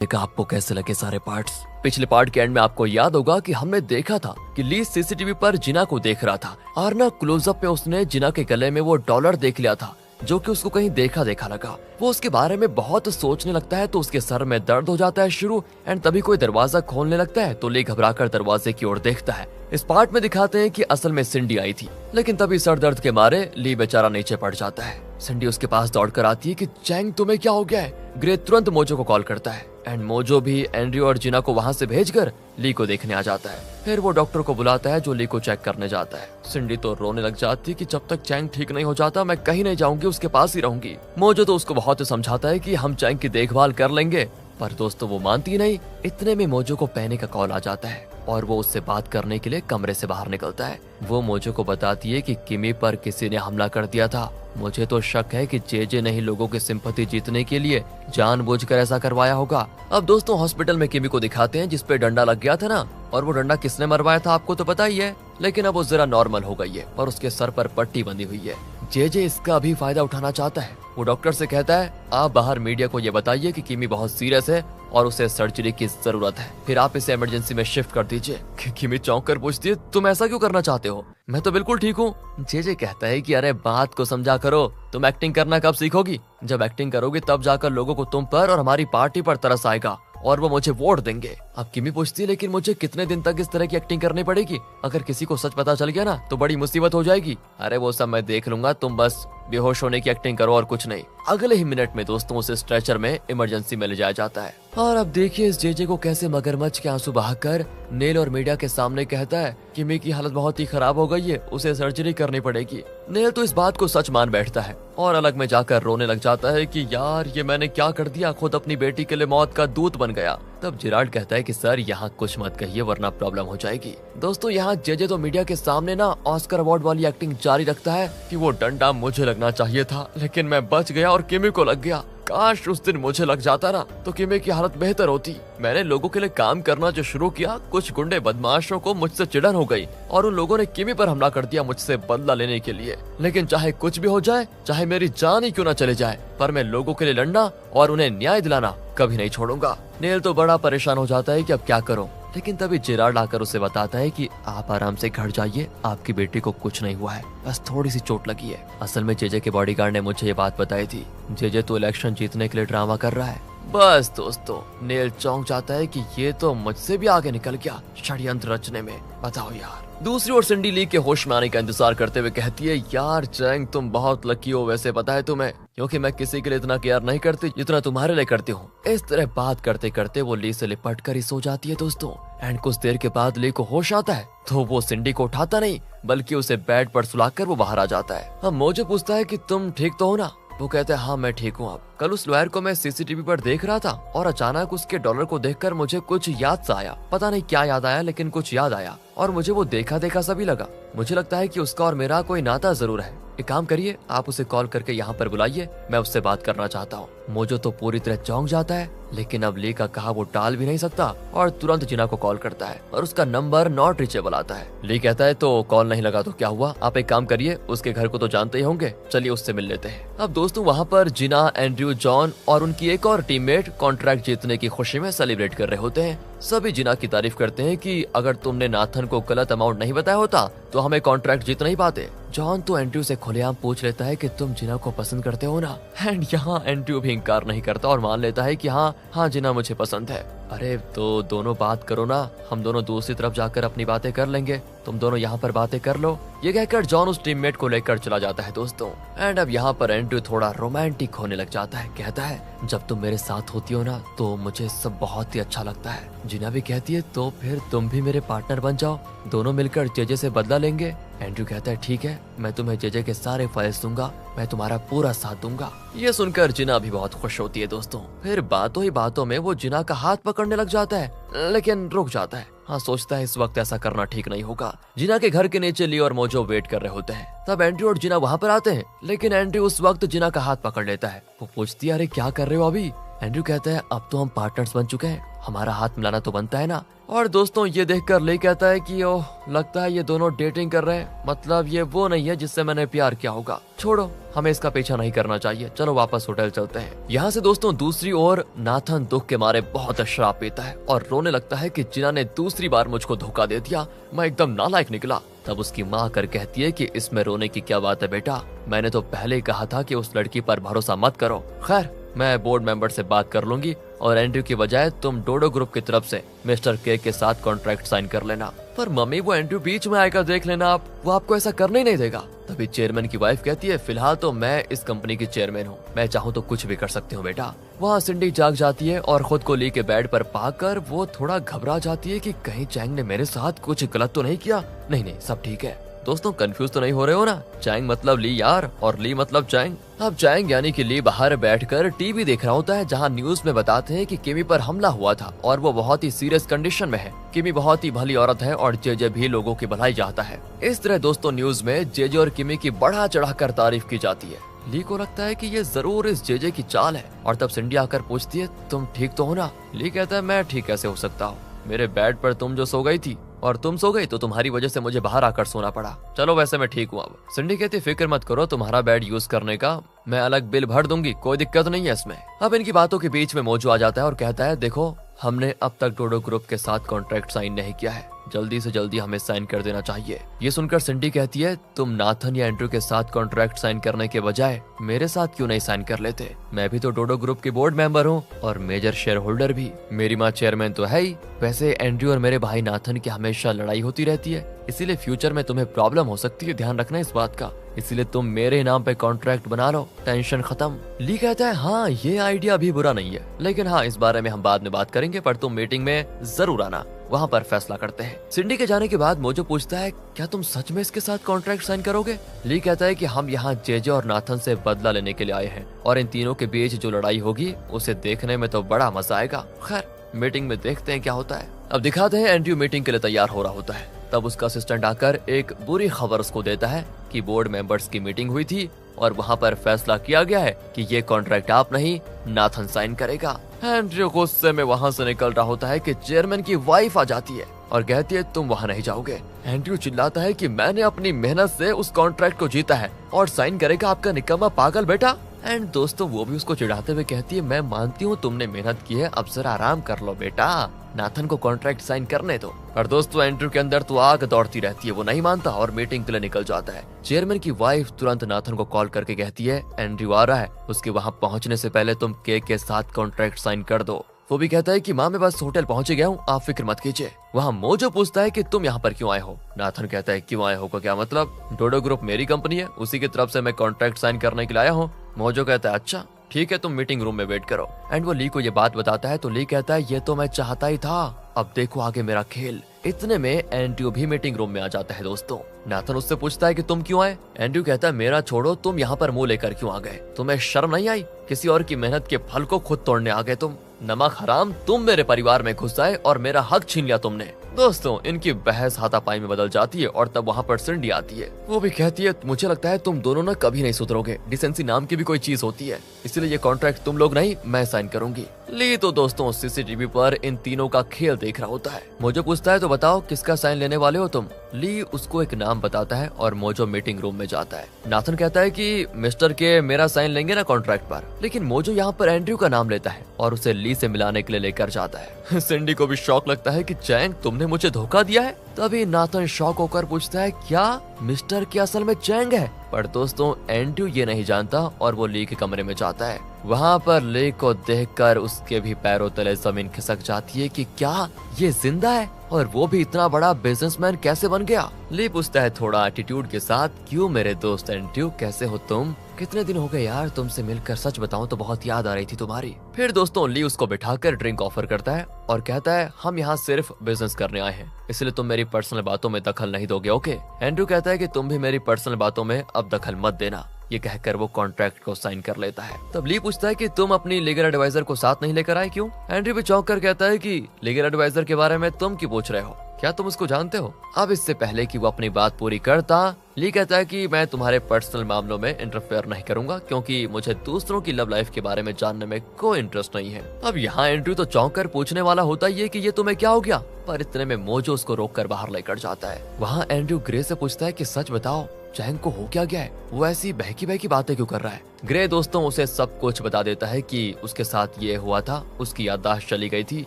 देखा आपको कैसे लगे सारे पार्ट्स। पिछले पार्ट के एंड में आपको याद होगा कि हमने देखा था कि ली सीसीटीवी पर जिना को देख रहा था और ना क्लोजअप में उसने जिना के गले में वो डॉलर देख लिया था जो कि उसको कहीं देखा देखा लगा। वो उसके बारे में बहुत सोचने लगता है तो उसके सर में दर्द हो जाता है शुरू एंड तभी कोई दरवाजा खोलने लगता है तो ली घबराकर दरवाजे की ओर देखता है। इस पार्ट में दिखाते हैं कि असल में सिंडी आई थी, लेकिन तभी सर दर्द के मारे ली बेचारा नीचे पड़ जाता है। सिंडी उसके पास दौड़कर आती है कि चैंग तुम्हें क्या हो गया है। ग्रे तुरंत मोजो को कॉल करता है एंड मोजो भी एंड्रयू और जिना को वहां से भेजकर ली को देखने आ जाता है। फिर वो डॉक्टर को बुलाता है जो ली को चेक करने जाता है। सिंडी तो रोने लग जाती है कि जब तक चैंग ठीक नहीं हो जाता मैं कहीं नहीं जाऊंगी, उसके पास ही रहूंगी। मोजो तो उसको बहुत समझाता है कि हम चैंग की देखभाल कर लेंगे, पर दोस्तों वो मानती नहीं। इतने में मोजो को पैने का कॉल आ जाता है और वो उससे बात करने के लिए कमरे से बाहर निकलता है। वो मोजो को बताती है कि किमी पर किसी ने हमला कर दिया था। मुझे तो शक है कि जेजे ने ही लोगों की सिंपैथी जीतने के लिए जानबूझकर ऐसा करवाया होगा। अब दोस्तों हॉस्पिटल में किमी को दिखाते हैं जिसपे डंडा लग गया था ना, और वो डंडा किसने मरवाया था आपको तो पता ही है, लेकिन अब वो जरा नॉर्मल हो गई है और उसके सर पर पट्टी बंधी हुई है। जेजे इसका भी फायदा उठाना चाहता है। वो डॉक्टर से कहता है आप बाहर मीडिया को ये बताइए कि किमी बहुत सीरियस है और उसे सर्जरी की जरूरत है, फिर आप इसे इमरजेंसी में शिफ्ट कर दीजिए। किमी चौंक कर पूछती है तुम ऐसा क्यों करना चाहते हो, मैं तो बिल्कुल ठीक हूँ। जेजे कहता है कि अरे बात को समझा करो, तुम एक्टिंग करना कब सीखोगी, जब एक्टिंग करोगी तब जाकर लोगों को तुम पर और हमारी पार्टी पर तरस आएगा और वो मुझे वोट देंगे। अब किमी पूछती है लेकिन मुझे कितने दिन तक इस तरह की एक्टिंग करनी पड़ेगी, अगर किसी को सच पता चल गया ना तो बड़ी मुसीबत हो जाएगी। अरे वो सब मैं देख लूंगा, तुम बस बेहोश होने की एक्टिंग करो और कुछ नहीं। अगले ही मिनट में दोस्तों उसे स्ट्रेचर में इमरजेंसी में ले जाया जाता है। और अब देखिए इस जेजे को कैसे मगरमच्छ के आंसू बहाकर नेल और मीडिया के सामने कहता है किमी की हालत बहुत ही खराब हो गई है, उसे सर्जरी करनी पड़ेगी। नेल तो इस बात को सच मान बैठता है और अलग में जाकर रोने लग जाता है कि यार ये मैंने क्या कर दिया, खुद अपनी बेटी के लिए मौत का दूत बन गया। तब जिराल्ड कहता है कि सर यहाँ कुछ मत कहिए वरना प्रॉब्लम हो जाएगी। दोस्तों यहाँ जेजे तो मीडिया के सामने ना ऑस्कर अवार्ड वाली एक्टिंग जारी रखता है कि वो डंडा मुझे लगना चाहिए था लेकिन मैं बच गया और किमी को लग गया। काश उस दिन मुझे लग जाता ना तो किमी की हालत बेहतर होती। मैंने लोगों के लिए काम करना जो शुरू किया, कुछ गुंडे बदमाशों को मुझसे चिढ़न हो गई और उन लोगों ने किमी पर हमला कर दिया मुझसे बदला लेने के लिए। लेकिन चाहे कुछ भी हो जाए, चाहे मेरी जान ही क्यों ना चले जाए, पर मैं लोगों के लिए लड़ना और उन्हें न्याय दिलाना कभी नहीं छोड़ूंगा। नेल तो बड़ा परेशान हो जाता है कि अब क्या करूं, लेकिन तभी जिराल्ड आकर उसे बताता है कि आप आराम से घर जाइए, आपकी बेटी को कुछ नहीं हुआ है, बस थोड़ी सी चोट लगी है। असल में जेजे के बॉडीगार्ड ने मुझे ये बात बताई थी, जेजे तो इलेक्शन जीतने के लिए ड्रामा कर रहा है। बस दोस्तों नेल चौंक जाता है कि ये तो मुझसे भी आगे निकल गया षड्यंत्र रचने में, बताओ यार। दूसरी ओर सिंडी ली के होश में आने का इंतजार करते हुए कहती है यार चैंग तुम बहुत लकी हो, वैसे पता है तुम्हें, क्योंकि मैं किसी के लिए इतना केयर नहीं करती जितना तुम्हारे लिए करती हूँ। इस तरह बात करते करते वो ली से लिपट कर ही सो जाती है दोस्तों। एंड कुछ देर के बाद ली को होश आता है तो वो सिंडी को उठाता नहीं बल्कि उसे बेड पर सुलाकर वो बाहर आ जाता है। अब मोजो पूछता है कि तुम ठीक तो हो ना, वो कहता है हाँ मैं ठीक हूँ। अब कल उस लॉयर को मैं सीसीटीवी पर देख रहा था और अचानक उसके डॉलर को देखकर मुझे कुछ याद सा आया, पता नहीं क्या याद आया लेकिन कुछ याद आया और मुझे वो देखा देखा सा भी लगा। मुझे लगता है कि उसका और मेरा कोई नाता जरूर है। एक काम करिए आप उसे कॉल करके यहाँ पर बुलाइए, मैं उससे बात करना चाहता हूँ। मोजो तो पूरी तरह चौंक जाता है लेकिन अब ली का कहा वो टाल भी नहीं सकता और तुरंत जिना को कॉल करता है और उसका नंबर नॉट रीचेबल आता है। ली कहता है तो कॉल नहीं लगा तो क्या हुआ, आप एक काम करिए उसके घर को तो जानते ही होंगे, चलिए उससे मिल लेते हैं। अब दोस्तों वहाँ पर जिना, एंड्रयू, जॉन और उनकी एक और टीममेट कॉन्ट्रैक्ट जीतने की खुशी में सेलिब्रेट कर रहे होते हैं। सभी जिना की तारीफ करते हैं कि अगर तुमने नाथन को गलत अमाउंट नहीं बताया होता तो हमें कॉन्ट्रैक्ट जीत नहीं पाते। जॉन तो एंड्रयू से खुलेआम पूछ लेता है कि तुम जिना को पसंद करते हो ना, एंड यहाँ एंड्रयू भी इनकार नहीं करता और मान लेता है कि हाँ जिना मुझे पसंद है। अरे तो दोनों बात करो ना, हम दोनों दूसरी तरफ जाकर अपनी बातें कर लेंगे, तुम दोनों यहाँ पर बातें कर लो। ये कहकर जॉन उस टीममेट को लेकर चला जाता है दोस्तों। एंड अब यहाँ पर एंड्रयू थोड़ा रोमांटिक होने लग जाता है, कहता है जब तुम मेरे साथ होती हो ना तो मुझे सब बहुत ही अच्छा लगता है। जिना भी कहती है तो फिर तुम भी मेरे पार्टनर बन जाओ, दोनों मिलकर जेजे से बदला लेंगे। एंड्रयू कहता है ठीक है, मैं तुम्हें जेजे के सारे फाइल्स दूंगा, मैं तुम्हारा पूरा साथ दूंगा। ये सुनकर जिना भी बहुत खुश होती है दोस्तों। फिर बातों ही बातों में वो जिना का हाथ पकड़ने लग जाता है लेकिन रुक जाता है। हाँ सोचता है इस वक्त ऐसा करना ठीक नहीं होगा। जिना के घर के नीचे ली और मोजो वेट कर रहे होते हैं। तब एंड्रयू और जिना वहाँ पर आते हैं लेकिन एंड्रयू उस वक्त जिना का हाथ पकड़ लेता है। वो पूछती है अरे क्या कर रहे हो अभी, एंड्रयू कहता है अब तो हम पार्टनर्स बन चुके हैं, हमारा हाथ मिलाना तो बनता है ना। और दोस्तों ये देखकर ली कहता है कि ओह लगता है ये दोनों डेटिंग कर रहे हैं, मतलब ये वो नहीं है जिससे मैंने प्यार किया होगा, छोड़ो हमें इसका पीछा नहीं करना चाहिए, चलो वापस होटल चलते हैं। यहाँ से दोस्तों दूसरी ओर नाथन दुख के मारे बहुत शराब पीता है और रोने लगता है कि जिना ने दूसरी बार मुझको धोखा दे दिया, मैं एकदम नालायक निकला। तब उसकी माँ कर कहती है कि इसमें रोने की क्या बात है बेटा, मैंने तो पहले ही कहा था कि उस लड़की पर भरोसा मत करो। खैर मैं बोर्ड मेंबर से बात कर लूंगी और एंड्रयू की बजाय तुम डोडो ग्रुप की तरफ से मिस्टर के साथ कॉन्ट्रैक्ट साइन कर लेना। पर मम्मी वो एंड्रयू बीच में आएगा, देख लेना आप, वो आपको ऐसा करने ही नहीं देगा। तभी चेयरमैन की वाइफ कहती है फिलहाल तो मैं इस कंपनी की चेयरमैन हूँ, मैं चाहूँ तो कुछ भी कर सकती हूँ बेटा। वहाँ सिंडी जाग जाती है और खुद को ली के बेड पर पाकर वो थोड़ा घबरा जाती है कि कहीं चैंग ने मेरे साथ कुछ गलत तो नहीं किया। नहीं सब ठीक है। दोस्तों कंफ्यूज तो नहीं हो रहे हो ना, चैंग मतलब ली यार और ली मतलब चैंग। अब चैंग यानी कि ली बाहर बैठकर टीवी देख रहा होता है जहां न्यूज में बताते हैं कि किमी पर हमला हुआ था और वो बहुत ही सीरियस कंडीशन में है। किमी बहुत ही भली औरत है और जेजे भी लोगों की भलाई चाहता है। इस तरह दोस्तों न्यूज में जेजे और किमी की बढ़ा चढ़ाकर तारीफ की जाती है। ली को लगता है कि ये जरूर इस जेजे की चाल है और तब सिंडी आकर पूछती है तुम ठीक तो हो ना। ली कहता है मैं ठीक कैसे हो सकता हूँ, मेरे बेड पर तुम जो सो गई थी और तुम सो गई तो तुम्हारी वजह से मुझे बाहर आकर सोना पड़ा। चलो वैसे मैं ठीक हूँ अब। सिंडी कहती फिक्र मत करो, तुम्हारा बेड यूज करने का मैं अलग बिल भर दूंगी, कोई दिक्कत नहीं है इसमें। अब इनकी बातों के बीच में मोजो आ जाता है और कहता है देखो हमने अब तक डोडो ग्रुप के साथ कॉन्ट्रैक्ट साइन नहीं किया है, जल्दी से जल्दी हमें साइन कर देना चाहिए। ये सुनकर सिंडी कहती है तुम नाथन या एंड्रयू के साथ कॉन्ट्रैक्ट साइन करने के बजाय मेरे साथ क्यों नहीं साइन कर लेते, मैं भी तो डोडो ग्रुप की बोर्ड मेंबर हूँ और मेजर शेयर होल्डर भी, मेरी माँ चेयरमैन तो है ही। वैसे एंड्रयू और मेरे भाई नाथन की हमेशा लड़ाई होती रहती है, इसीलिए फ्यूचर में तुम्हें प्रॉब्लम हो सकती है, ध्यान रखना इस बात का, इसलिए तुम मेरे नाम पे कॉन्ट्रैक्ट बना लो, टेंशन खत्म। ली कहता है हाँ ये आइडिया भी बुरा नहीं है, लेकिन हाँ इस बारे में हम बाद में बात करेंगे, पर तुम मीटिंग में जरूर आना, वहाँ पर फैसला करते हैं। सिंडी के जाने के बाद मोजो पूछता है क्या तुम सच में इसके साथ कॉन्ट्रैक्ट साइन करोगे। ली कहता है कि हम यहाँ जेजे और नाथन से बदला लेने के लिए आए हैं और इन तीनों के बीच जो लड़ाई होगी उसे देखने में तो बड़ा मजा आएगा। खैर मीटिंग में देखते हैं क्या होता है। अब दिखाते हैं एंड्रयू मीटिंग के लिए तैयार हो रहा होता है, तब उसका असिस्टेंट आकर एक बुरी खबर उसको देता है कि बोर्ड मेंबर्स की मीटिंग हुई थी और वहाँ पर फैसला किया गया है कि ये कॉन्ट्रैक्ट आप नहीं नाथन साइन करेगा। एंड्रयू गुस्से में वहाँ से निकल रहा होता है कि चेयरमैन की वाइफ आ जाती है और कहती है तुम वहाँ नहीं जाओगे। एंड्रयू चिल्लाता है कि मैंने अपनी मेहनत से उस कॉन्ट्रैक्ट को जीता है और साइन करेगा आपका निकम्मा पागल बेटा। एंड दोस्तों वो भी उसको चिढ़ाते हुए कहती है मैं मानती हूँ तुमने मेहनत की है, अब जरा आराम कर लो बेटा, नाथन को कॉन्ट्रैक्ट साइन करने दो। और दोस्तों एंड्रयू के अंदर तो आग दौड़ती रहती है, वो नहीं मानता और मीटिंग के लिए निकल जाता है। चेयरमैन की वाइफ तुरंत नाथन को कॉल करके कहती है एंड्रयू आ रहा है, उसके वहाँ पहुँचने से पहले तुम के साथ कॉन्ट्रैक्ट साइन कर दो। वो भी कहता है कि माँ मैं बस होटल पहुंच गया हूँ, आप फिक्र मत कीजिए। वहाँ मोजो पूछता है कि तुम यहाँ पर क्यों आए हो। नाथन कहता है क्यों आए हो का क्या मतलब, डोडो ग्रुप मेरी कंपनी है, उसी की तरफ से मैं कॉन्ट्रैक्ट साइन करने के लिए आया हूँ। मोजो कहता है अच्छा ठीक है तुम मीटिंग रूम में वेट करो। एंड वो ली को ये बात बताता है तो ली कहता है ये तो मैं चाहता ही था, अब देखो आगे मेरा खेल। इतने में एंड्रयू भी मीटिंग रूम में आ जाता है। दोस्तों नाथन उससे पूछता है कि तुम क्यों आए। एंड्रयू कहता है मेरा छोड़ो, तुम यहाँ पर मुंह लेकर क्यों आ गए, तुम्हें शर्म नहीं आई, किसी और की मेहनत के फल को खुद तोड़ने आ गए तुम, नमक हराम, तुम मेरे परिवार में घुस आए और मेरा हक छीन लिया तुमने। दोस्तों इनकी बहस हाथापाई में बदल जाती है और तब वहाँ पर सिंडी आती है। वो भी कहती है मुझे लगता है तुम दोनों ना कभी नहीं सुधरोगे, डिसेंसी नाम की भी कोई चीज होती है, इसलिए ये कॉन्ट्रैक्ट तुम लोग नहीं मैं साइन करूंगी। ली तो दोस्तों सीसीटीवी पर इन तीनों का खेल देख रहा होता है। मोजो पूछता है तो बताओ किसका साइन लेने वाले हो तुम। ली उसको एक नाम बताता है और मोजो मीटिंग रूम में जाता है। नाथन कहता है कि मिस्टर के मेरा साइन लेंगे ना कॉन्ट्रैक्ट पर, लेकिन मोजो यहाँ पर एंड्रयू का नाम लेता है और उसे ली से मिलाने के लिए लेकर जाता है। सिंडी को भी शौक लगता है कि चैंग तुमने मुझे धोखा दिया है। तभी नाथन शौक होकर पूछता है क्या मिस्टर की असल में चैंग है, पर दोस्तों एंड्रयू ये नहीं जानता और वो ली के कमरे में जाता है। वहाँ पर ली को देखकर उसके भी पैरों तले जमीन खिसक जाती है कि क्या ये जिंदा है और वो भी इतना बड़ा बिजनेसमैन कैसे बन गया। ली पूछता है थोड़ा एटीट्यूड के साथ क्यों मेरे दोस्त एंड्रयू कैसे हो तुम, कितने दिन हो गए यार तुमसे मिलकर, सच बताऊं तो बहुत याद आ रही थी तुम्हारी। फिर दोस्तों ली उसको बिठाकर ड्रिंक ऑफर करता है और कहता है हम यहाँ सिर्फ बिजनेस करने आए हैं, इसलिए तुम मेरी पर्सनल बातों में दखल नहीं दोगे ओके। एंड्रयू कहता है कि तुम भी मेरी पर्सनल बातों में अब दखल मत देना। ये कहकर वो कॉन्ट्रैक्ट को साइन कर लेता है। तब ली पूछता है कि तुम अपनी लीगल एडवाइजर को साथ नहीं लेकर आए क्यों। एंड्रयू भी चौंक कर कहता है कि लीगल एडवाइजर के बारे में तुम क्यों पूछ रहे हो, क्या तुम उसको जानते हो? अब इससे पहले कि वो अपनी बात पूरी करता, ली कहता है कि मैं तुम्हारे पर्सनल मामलों में इंटरफेयर नहीं करूंगा क्योंकि मुझे दूसरों की लव लाइफ के बारे में जानने में कोई इंटरेस्ट नहीं है। अब यहाँ एंड्रयू तो चौंक कर पूछने वाला होता ही है कि ये तुम्हें क्या हो गया, पर इतने में मोजो उसको रोक कर बाहर लेकर जाता है। वहाँ एंड्रयू ग्रे से पूछता है कि सच बताओ चैंग को हो क्या गया है, वो ऐसी बहकी बहकी बातें क्यों कर रहा है। ग्रे दोस्तों उसे सब कुछ बता देता है कि उसके साथ ये हुआ था, उसकी याददाश्त चली गई थी,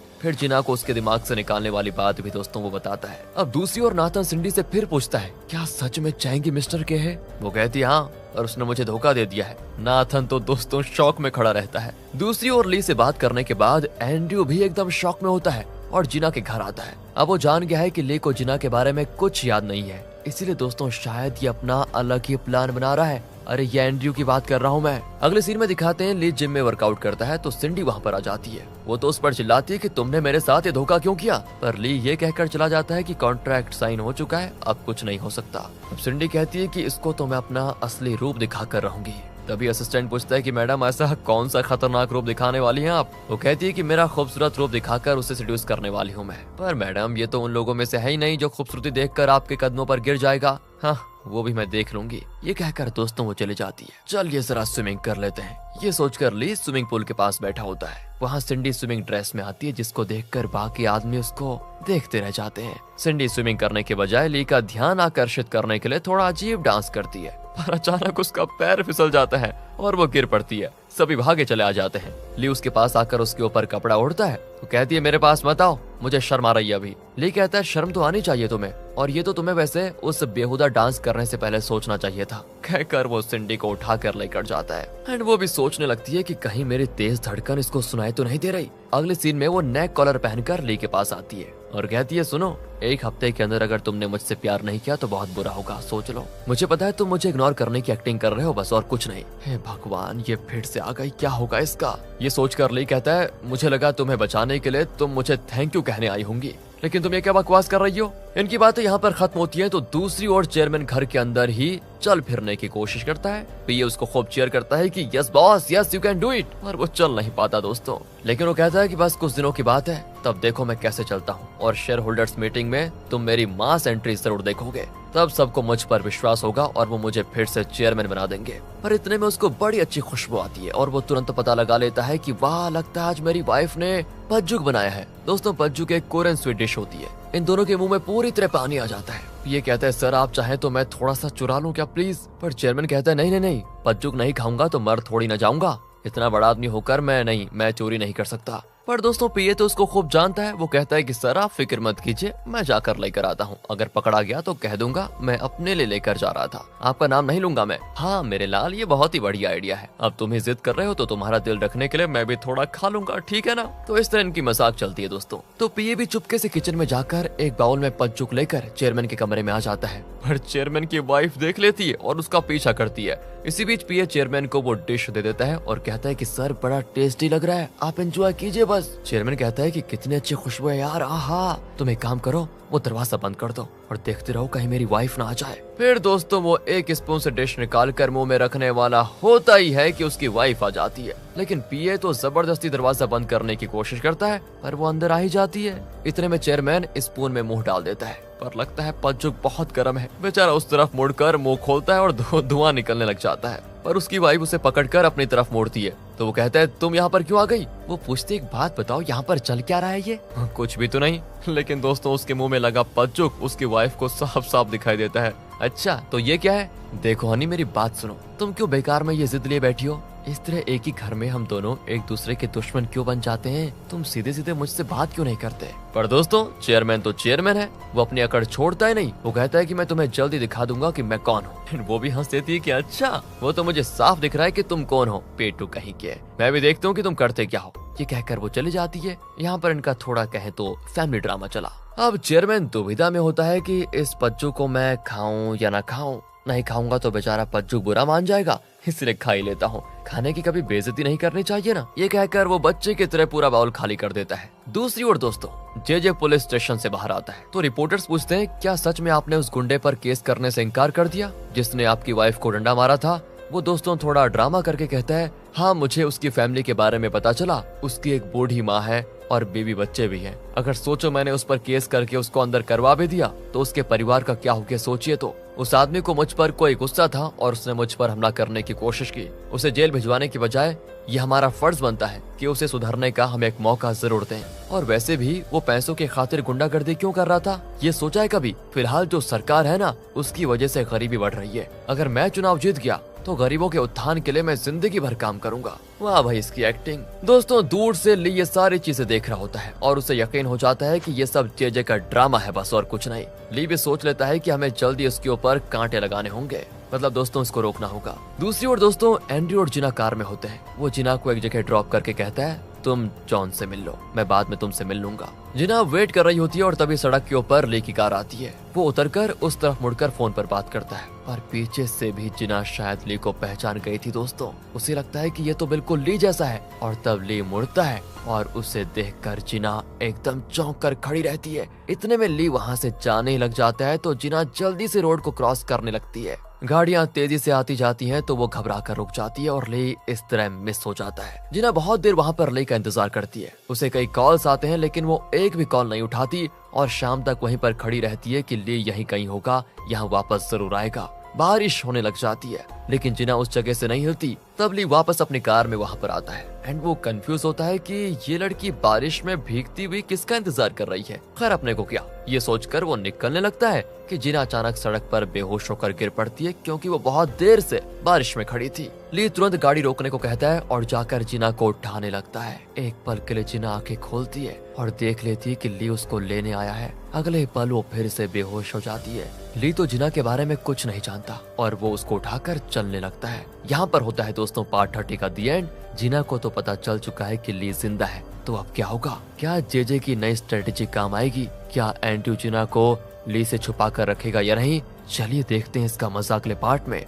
फिर जिना को उसके दिमाग से निकालने वाली बात भी दोस्तों वो बताता है। अब दूसरी ओर नाथन सिंडी से फिर पूछता है क्या सच में चैंग मिस्टर के है? वो कहती है हाँ, और उसने मुझे धोखा दे दिया है। नाथन तो दोस्तों शॉक में खड़ा रहता है। दूसरी ओर ली से बात करने के बाद एंड्रयू भी एकदम शॉक में होता है और जिना के घर आता है। अब वो जान गया है कि ली को जिना के बारे में कुछ याद नहीं है, इसीलिए दोस्तों शायद ये अपना अलग ही प्लान बना रहा है। अरे ये एंड्रयू की बात कर रहा हूँ मैं। अगले सीन में दिखाते हैं ली जिम में वर्कआउट करता है तो सिंडी वहाँ पर आ जाती है। वो तो उस पर चिल्लाती है कि तुमने मेरे साथ ये धोखा क्यों किया, पर ली ये कहकर चला जाता है कि कॉन्ट्रैक्ट साइन हो चुका है, अब कुछ नहीं हो सकता। अब सिंडी कहती है कि इसको तो मैं अपना असली रूप दिखा कर रहूंगी। तभी असिस्टेंट पूछता है कि मैडम ऐसा कौन सा खतरनाक रूप दिखाने वाली हैं आप? वो कहती है कि मेरा खूबसूरत रूप दिखाकर उसे सिड्यूस करने वाली हूँ मैं। पर मैडम ये तो उन लोगों में से है ही नहीं जो खूबसूरती देखकर आपके कदमों पर गिर जाएगा। हाँ वो भी मैं देख लूंगी। ये कहकर दोस्तों वो चली जाती है। चलिए जरा स्विमिंग कर लेते हैं, ये सोचकर ली स्विमिंग पूल के पास बैठा होता है। वहाँ सिंडी स्विमिंग ड्रेस में आती है जिसको देखकर बाकी आदमी उसको देखते रह जाते हैं। सिंडी स्विमिंग करने के बजाय ली का ध्यान आकर्षित करने के लिए थोड़ा अजीब डांस करती है, पर अचानक उसका पैर फिसल जाता है और वो गिर पड़ती है। सभी भागे चले आ जाते हैं। ली उसके पास आकर उसके ऊपर कपड़ा ओढ़ता है तो कहती है मेरे पास मत आओ, मुझे शर्म आ रही है अभी। ली कहता है शर्म तो आनी चाहिए तुम्हें, और ये तो तुम्हें वैसे उस बेहुदा डांस करने से पहले सोचना चाहिए था। कहकर वो सिंडी को उठा कर लेकर जाता है एंड वो भी सोचने लगती है कि कहीं मेरी तेज धड़कन इसको सुनाई तो नहीं दे रही। अगले सीन में वो नेक कॉलर पहनकर ली के पास आती है और कहती है सुनो, एक हफ्ते के अंदर अगर तुमने मुझसे प्यार नहीं किया तो बहुत बुरा होगा, सोच लो। मुझे पता है तुम मुझे इग्नोर करने की एक्टिंग कर रहे हो बस, और कुछ नहीं। हे भगवान ये फिर से आ गई, क्या होगा इसका? ये सोचकर ली कहता है मुझे लगा तुम्हें बचाने के लिए तुम मुझे थैंक यू कहने आई होंगी, लेकिन तुम ये क्या बकवास कर रही हो। इनकी बातें यहाँ पर खत्म होती हैं तो दूसरी ओर चेयरमैन घर के अंदर ही चल फिरने की कोशिश करता है। पीए उसको खूब चीयर करता है कि yes boss yes you can do it, और वो चल नहीं पाता दोस्तों। लेकिन वो कहता है कि बस कुछ दिनों की बात है, तब देखो मैं कैसे चलता हूँ, और शेयर होल्डर्स मीटिंग में तुम मेरी मास एंट्री जरूर देखोगे, तब सबको मुझ पर विश्वास होगा और वो मुझे फिर से चेयरमैन बना देंगे। पर इतने में उसको बड़ी अच्छी खुशबू आती है और वो तुरंत पता लगा लेता है कि वाह लगता है आज मेरी वाइफ ने पज्जुक बनाया है। दोस्तों पज्जुक एक कोरियन स्वीट डिश होती है। इन दोनों के मुंह में पूरी तरह पानी आ जाता है। ये कहता है सर आप चाहें तो मैं थोड़ा सा चुरा लूं क्या प्लीज? पर चेयरमैन कहता है नहीं नहीं नहीं, पज्जुक नहीं खाऊंगा तो मर थोड़ी ना जाऊंगा, इतना बड़ा आदमी होकर मैं चोरी नहीं कर सकता। पर दोस्तों पीए तो उसको खूब जानता है। वो कहता है कि सर आप फिक्र मत कीजिए, मैं जाकर लेकर आता हूँ, अगर पकड़ा गया तो कह दूंगा मैं अपने लिए लेकर जा रहा था, आपका नाम नहीं लूंगा मैं। हाँ मेरे लाल ये बहुत ही बढ़िया आइडिया है, अब तुम ही जिद कर रहे हो तो तुम्हारा दिल रखने के लिए मैं भी थोड़ा खा लूंगा, ठीक है ना? तो इस तरह इनकी मजाक चलती है दोस्तों। तो पीए भी चुपके से किचन में जाकर एक बाउल में पज्जुक लेकर चेयरमैन के कमरे में आ जाता है, पर चेयरमैन की वाइफ देख लेती है और उसका पीछा करती है। इसी बीच पीए चेयरमैन को वो डिश दे देता है और कहता है कि सर बड़ा टेस्टी लग रहा है, आप एंजॉय कीजिए बस। चेयरमैन कहता है कि कितनी अच्छी खुशबू है यार, आहा। तुम एक काम करो वो दरवाजा बंद कर दो और देखते रहो कहीं मेरी वाइफ ना आ जाए। फिर दोस्तों वो एक स्पून से डिश निकाल कर मुंह में रखने वाला होता ही है कि उसकी वाइफ आ जाती है, लेकिन पीए तो जबरदस्ती दरवाजा बंद करने की कोशिश करता है पर वो अंदर आ ही जाती है। इतने में चेयरमैन स्पून में मुंह डाल देता है, पर लगता है पज्जुक बहुत गर्म है। बेचारा उस तरफ मुड़कर मुंह खोलता है और धुआं निकलने लग जाता है, पर उसकी वाइफ उसे पकड़कर अपनी तरफ मोड़ती है। तो वो कहता है तुम यहाँ पर क्यों आ गई? वो पूछती एक बात बताओ यहाँ पर चल क्या रहा है ये? कुछ भी तो नहीं। लेकिन दोस्तों उसके मुंह में लगा पज्जुक उसकी वाइफ को साफ साफ दिखाई देता है। अच्छा तो ये क्या है? देखो हनी मेरी बात सुनो, तुम क्यों बेकार में ये जिद लिए बैठी हो? इस तरह एक ही घर में हम दोनों एक दूसरे के दुश्मन क्यों बन जाते हैं? तुम सीधे सीधे मुझसे बात क्यों नहीं करते? पर दोस्तों चेयरमैन तो चेयरमैन है, वो अपनी अकड़ छोड़ता ही नहीं। वो कहता है कि मैं तुम्हें जल्दी दिखा दूंगा कि मैं कौन हूँ। वो भी हंस देती है कि अच्छा वो तो मुझे साफ दिख रहा है कि तुम कौन हो, पेटू कहीं के, मैं भी देखता हूँ कि तुम करते क्या हो। ये कहकर वो चली जाती है। यहाँ पर इनका थोड़ा कहे तो फैमिली ड्रामा चला। अब चेयरमैन दुविधा में होता है कि इस पज्जू को मैं खाऊं या ना खाऊं। नहीं खाऊंगा तो बेचारा पज्जू बुरा मान जाएगा, इसलिए खा ही लेता हूँ, खाने की कभी बेइज्जती नहीं करनी चाहिए ना। ये कहकर वो बच्चे की तरह पूरा बाउल खाली कर देता है। दूसरी ओर दोस्तों जे पुलिस स्टेशन से बाहर आता है तो रिपोर्टर्स पूछते हैं क्या सच में आपने उस गुंडे पर केस करने से इनकार कर दिया जिसने आपकी वाइफ को डंडा मारा था? वो दोस्तों थोड़ा ड्रामा करके कहता है हाँ मुझे उसकी फैमिली के बारे में पता चला, उसकी एक बूढ़ी माँ है और बीवी बच्चे भी हैं। अगर सोचो मैंने उस पर केस करके उसको अंदर करवा भी दिया तो उसके परिवार का क्या हो गया सोचिए तो। उस आदमी को मुझ पर कोई गुस्सा था और उसने मुझ पर हमला करने की कोशिश की। उसे जेल भिजवाने की बजाय ये हमारा फर्ज बनता है कि उसे सुधरने का हम एक मौका जरूर दें। और वैसे भी वो पैसों की खातिर गुंडागर्दी क्यों कर रहा था, ये सोचा है कभी? फिलहाल जो सरकार है ना, उसकी वजह से गरीबी बढ़ रही है। अगर मैं चुनाव जीत गया तो गरीबों के उत्थान के लिए मैं जिंदगी भर काम करूंगा। वाह भाई इसकी एक्टिंग। दोस्तों दूर से ली ये सारी चीजें देख रहा होता है और उसे यकीन हो जाता है कि ये सब जेजे का ड्रामा है बस और कुछ नहीं। ली भी सोच लेता है कि हमें जल्दी उसके ऊपर कांटे लगाने होंगे, मतलब दोस्तों इसको रोकना होगा। दूसरी ओर दोस्तों एंड्रयू और जिना कार में होते हैं। वो जिना को एक जगह ड्रॉप करके कहता है तुम जॉन से मिल लो, मैं बाद में तुमसे मिल लूंगा। जिना वेट कर रही होती है और तभी सड़क के ऊपर ली की कार आती है। वो उतरकर उस तरफ मुड़कर फोन पर बात करता है और पीछे से भी जिना शायद ली को पहचान गई थी दोस्तों। उसे लगता है कि ये तो बिल्कुल ली जैसा है और तब ली मुड़ता है और उसे देखकर जिना एकदम चौंक कर खड़ी रहती है। इतने में ली वहाँ से जाने ही लग जाता है तो जिना जल्दी से रोड को क्रॉस करने लगती है। गाड़ियां तेजी से आती जाती हैं तो वो घबरा कर रुक जाती है और ली इस तरह मिस हो जाता है। जिना बहुत देर वहाँ पर ली का इंतजार करती है। उसे कई कॉल्स आते हैं लेकिन वो एक भी कॉल नहीं उठाती और शाम तक वहीं पर खड़ी रहती है कि ली यहीं कहीं होगा, यहाँ वापस जरूर आएगा। बारिश होने लग जाती है लेकिन जिना उस जगह से नहीं हिलती। तब ली वापस अपनी कार में वहाँ पर आता है एंड वो कंफ्यूज होता है कि ये लड़की बारिश में भीगती हुई किसका इंतजार कर रही है। खैर अपने को क्या, ये सोचकर वो निकलने लगता है कि जिना अचानक सड़क पर बेहोश होकर गिर पड़ती है क्योंकि वो बहुत देर से बारिश में खड़ी थी। ली तुरंत गाड़ी रोकने को कहता है और जाकर जिना को उठाने लगता है। एक पल के लिए जिना आंखें खोलती है और देख लेती है कि ली उसको लेने आया है। अगले पल वो फिर से बेहोश हो जाती है। ली तो जिना के बारे में कुछ नहीं जानता और वो उसको उठाकर चलने लगता है। यहाँ पर होता है दोस्तों पार्ट 30 का दी एंड। जिना को तो पता चल चुका है कि ली जिंदा है, तो अब क्या होगा? क्या जेजे की नई स्ट्रेटेजी काम आएगी? क्या एंड्रयू जिना को ली से छुपा कर रखेगा या नहीं? चलिए देखते हैं इसका मजा अगले पार्ट में।